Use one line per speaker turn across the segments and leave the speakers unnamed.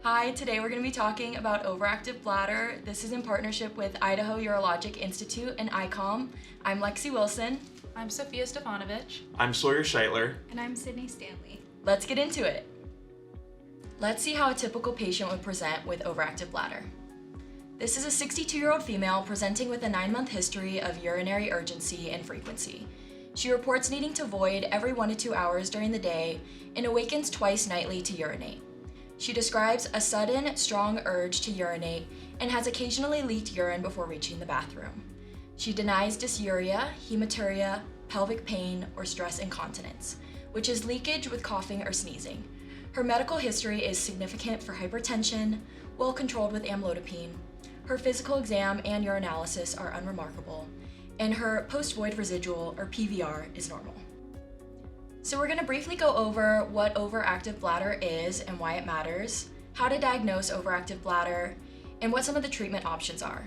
Hi, today we're going to be talking about overactive bladder. This is in partnership with Idaho Urologic Institute and ICOM. I'm Lexi Wilson.
I'm Sophia Stefanovic.
I'm Sawyer Scheitler.
And I'm Sydney Stanley.
Let's get into it. Let's see how a typical patient would present with overactive bladder. This is a 62-year-old female presenting with a 9-month history of urinary urgency and frequency. She reports needing to void every 1 to 2 hours during the day and awakens twice nightly to urinate. She describes a sudden, strong urge to urinate and has occasionally leaked urine before reaching the bathroom. She denies dysuria, hematuria, pelvic pain, or stress incontinence, which is leakage with coughing or sneezing. Her medical history is significant for hypertension, well controlled with amlodipine. Her physical exam and urinalysis are unremarkable, and her post-void residual, or PVR, is normal. So we're going to briefly go over what overactive bladder is and why it matters, how to diagnose overactive bladder, and what some of the treatment options are.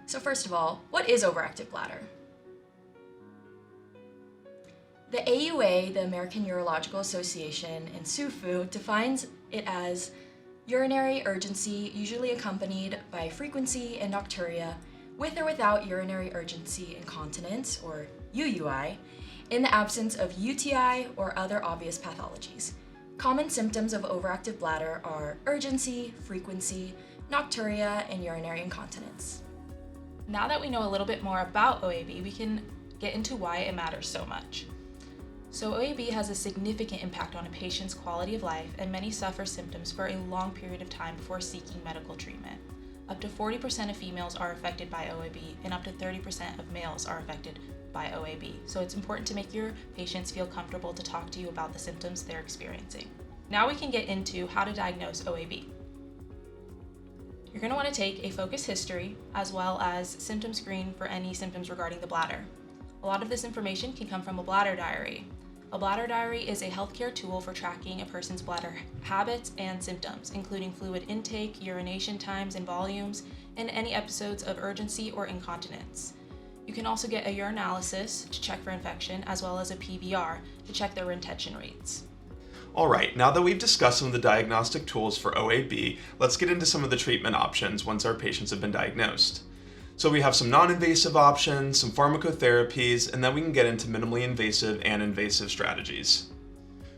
So first of all, what is overactive bladder? The AUA, the American Urological Association, and SUFU defines it as urinary urgency usually accompanied by frequency and nocturia with or without urinary urgency incontinence, or UUI, in the absence of UTI or other obvious pathologies. Common symptoms of overactive bladder are urgency, frequency, nocturia, and urinary incontinence.
Now that we know a little bit more about OAB, we can get into why it matters so much. So OAB has a significant impact on a patient's quality of life, and many suffer symptoms for a long period of time before seeking medical treatment. Up to 40% of females are affected by OAB, and up to 30% of males are affected by OAB. So it's important to make your patients feel comfortable to talk to you about the symptoms they're experiencing. Now we can get into how to diagnose OAB. You're going to want to take a focus history as well as symptom screen for any symptoms regarding the bladder. A lot of this information can come from a bladder diary. A bladder diary is a healthcare tool for tracking a person's bladder habits and symptoms, including fluid intake, urination times and volumes, and any episodes of urgency or incontinence. You can also get a urinalysis to check for infection, as well as a PVR to check their retention rates.
Alright, now that we've discussed some of the diagnostic tools for OAB, let's get into some of the treatment options once our patients have been diagnosed. So we have some non-invasive options, some pharmacotherapies, and then we can get into minimally invasive and invasive strategies.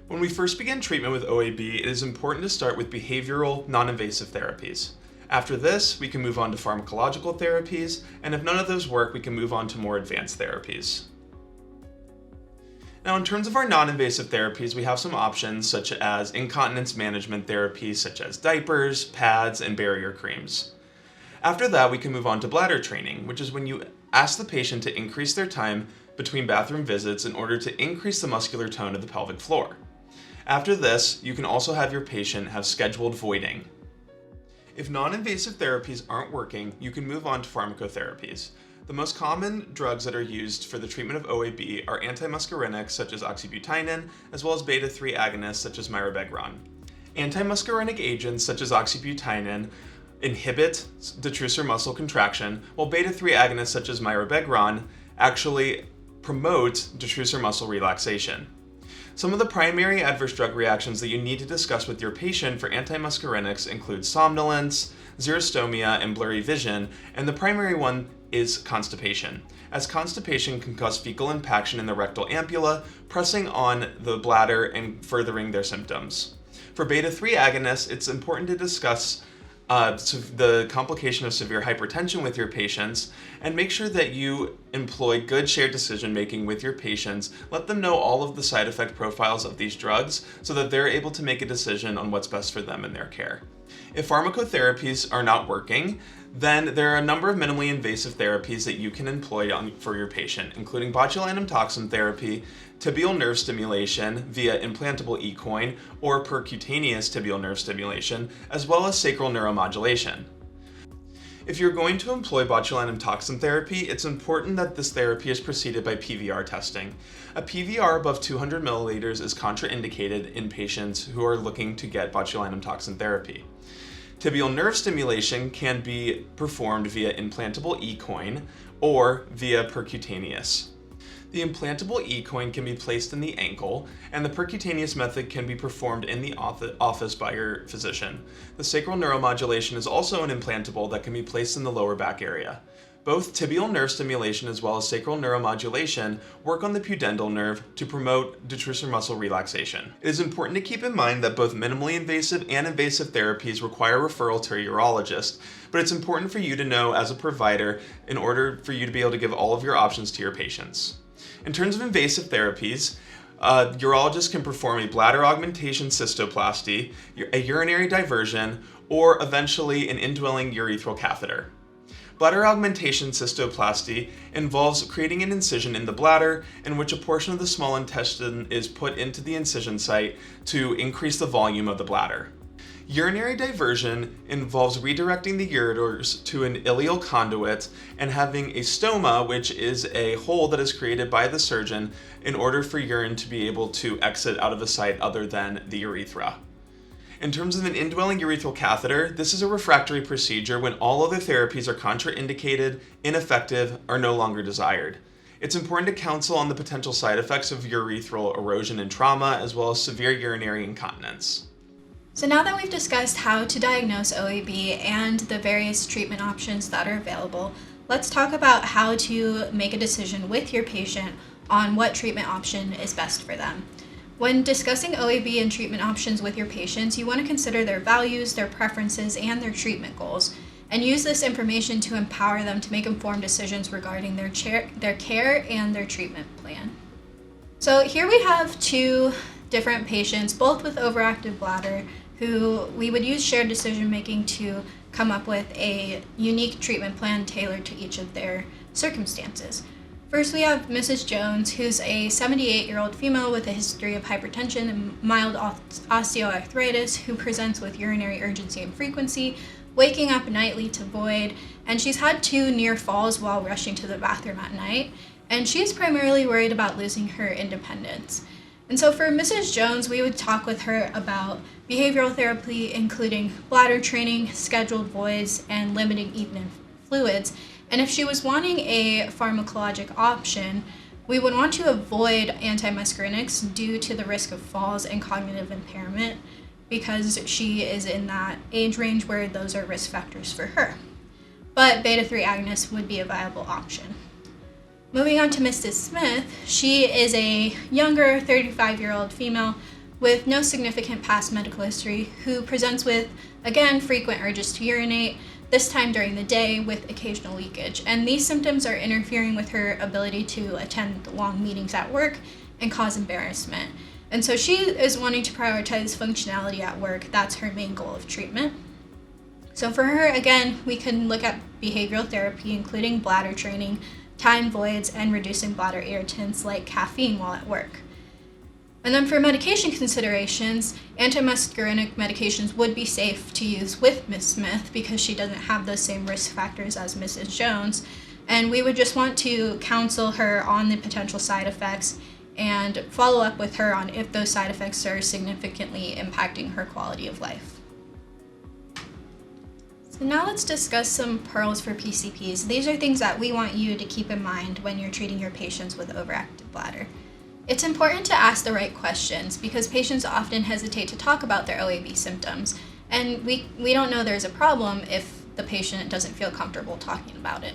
When we first begin treatment with OAB, it is important to start with behavioral non-invasive therapies. After this, we can move on to pharmacological therapies, and if none of those work, we can move on to more advanced therapies. Now, in terms of our non-invasive therapies, we have some options such as incontinence management therapies such as diapers, pads, and barrier creams. After that, we can move on to bladder training, which is when you ask the patient to increase their time between bathroom visits in order to increase the muscular tone of the pelvic floor. After this, you can also have your patient have scheduled voiding. If non-invasive therapies aren't working, you can move on to pharmacotherapies. The most common drugs that are used for the treatment of OAB are antimuscarinics such as oxybutynin, as well as beta-3 agonists such as mirabegron. Antimuscarinic agents such as oxybutynin inhibit detrusor muscle contraction, while beta-3 agonists such as mirabegron actually promote detrusor muscle relaxation. Some of the primary adverse drug reactions that you need to discuss with your patient for antimuscarinics include somnolence, xerostomia, and blurry vision, and the primary one is constipation, as constipation can cause fecal impaction in the rectal ampulla, pressing on the bladder and furthering their symptoms. For beta-3 agonists, it's important to discuss the complication of severe hypertension with your patients, and make sure that you employ good shared decision making with your patients. Let them know all of the side effect profiles of these drugs so that they're able to make a decision on what's best for them in their care. If pharmacotherapies are not working, then there are a number of minimally invasive therapies that you can employ for your patient, including botulinum toxin therapy, tibial nerve stimulation via implantable ecoin, or percutaneous tibial nerve stimulation, as well as sacral neuromodulation. If you're going to employ botulinum toxin therapy, it's important that this therapy is preceded by PVR testing. A PVR above 200 milliliters is contraindicated in patients who are looking to get botulinum toxin therapy. Tibial nerve stimulation can be performed via implantable ecoin or via percutaneous. The implantable E-coin can be placed in the ankle, and the percutaneous method can be performed in the office by your physician. The sacral neuromodulation is also an implantable that can be placed in the lower back area. Both tibial nerve stimulation as well as sacral neuromodulation work on the pudendal nerve to promote detrusor muscle relaxation. It is important to keep in mind that both minimally invasive and invasive therapies require referral to a urologist, but it's important for you to know as a provider in order for you to be able to give all of your options to your patients. In terms of invasive therapies, urologists can perform a bladder augmentation cystoplasty, a urinary diversion, or eventually an indwelling urethral catheter. Bladder augmentation cystoplasty involves creating an incision in the bladder in which a portion of the small intestine is put into the incision site to increase the volume of the bladder. Urinary diversion involves redirecting the ureters to an ileal conduit and having a stoma, which is a hole that is created by the surgeon in order for urine to be able to exit out of a site other than the urethra. In terms of an indwelling urethral catheter, this is a refractory procedure when all other therapies are contraindicated, ineffective, or no longer desired. It's important to counsel on the potential side effects of urethral erosion and trauma, as well as severe urinary incontinence.
So now that we've discussed how to diagnose OAB and the various treatment options that are available, let's talk about how to make a decision with your patient on what treatment option is best for them. When discussing OAB and treatment options with your patients, you want to consider their values, their preferences, and their treatment goals, and use this information to empower them to make informed decisions regarding their care and their treatment plan. So here we have two different patients, both with overactive bladder, who we would use shared decision making to come up with a unique treatment plan tailored to each of their circumstances. First, we have Mrs. Jones, who's a 78-year-old female with a history of hypertension and mild osteoarthritis who presents with urinary urgency and frequency, waking up nightly to void, and she's had 2 near falls while rushing to the bathroom at night, and she's primarily worried about losing her independence. And so for Mrs. Jones, we would talk with her about behavioral therapy, including bladder training, scheduled voids, and limiting evening fluids. And if she was wanting a pharmacologic option, we would want to avoid antimuscarinics due to the risk of falls and cognitive impairment because she is in that age range where those are risk factors for her. But beta-3 agonists would be a viable option. Moving on to Mrs. Smith, she is a younger 35-year-old female with no significant past medical history who presents with, again, frequent urges to urinate, this time during the day with occasional leakage. And these symptoms are interfering with her ability to attend long meetings at work and cause embarrassment. And so she is wanting to prioritize functionality at work. That's her main goal of treatment. So for her, again, we can look at behavioral therapy, including bladder training, time voids, and reducing bladder irritants like caffeine while at work. And then for medication considerations, antimuscarinic medications would be safe to use with Ms. Smith because she doesn't have those same risk factors as Mrs. Jones. And we would just want to counsel her on the potential side effects and follow up with her on if those side effects are significantly impacting her quality of life. So now let's discuss some pearls for PCPs. These are things that we want you to keep in mind when you're treating your patients with overactive bladder. It's important to ask the right questions because patients often hesitate to talk about their OAB symptoms, and we don't know there's a problem if the patient doesn't feel comfortable talking about it.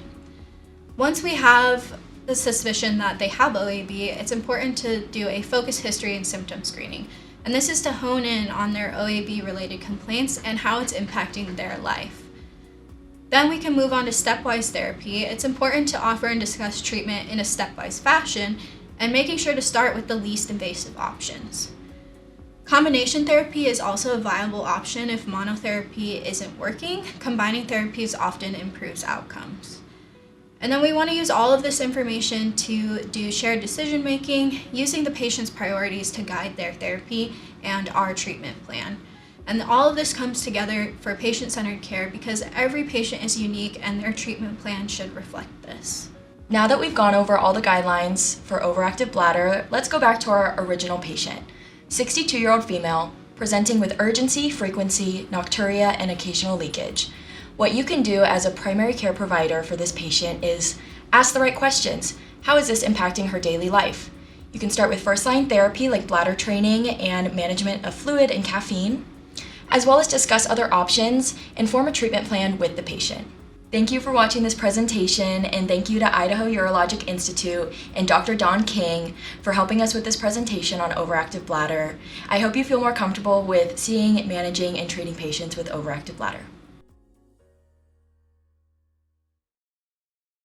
Once we have the suspicion that they have OAB, it's important to do a focus history and symptom screening, and this is to hone in on their OAB-related complaints and how it's impacting their life. Then we can move on to stepwise therapy. It's important to offer and discuss treatment in a stepwise fashion and making sure to start with the least invasive options. Combination therapy is also a viable option if monotherapy isn't working. Combining therapies often improves outcomes. And then we want to use all of this information to do shared decision making, using the patient's priorities to guide their therapy and our treatment plan. And all of this comes together for patient-centered care because every patient is unique and their treatment plan should reflect this.
Now that we've gone over all the guidelines for overactive bladder, let's go back to our original patient. 62-year-old female, presenting with urgency, frequency, nocturia, and occasional leakage. What you can do as a primary care provider for this patient is ask the right questions. How is this impacting her daily life? You can start with first-line therapy like bladder training and management of fluid and caffeine, as well as discuss other options and form a treatment plan with the patient. Thank you for watching this presentation, and thank you to Idaho Urologic Institute and Dr. Don King for helping us with this presentation on overactive bladder. I hope you feel more comfortable with seeing, managing, and treating patients with overactive bladder.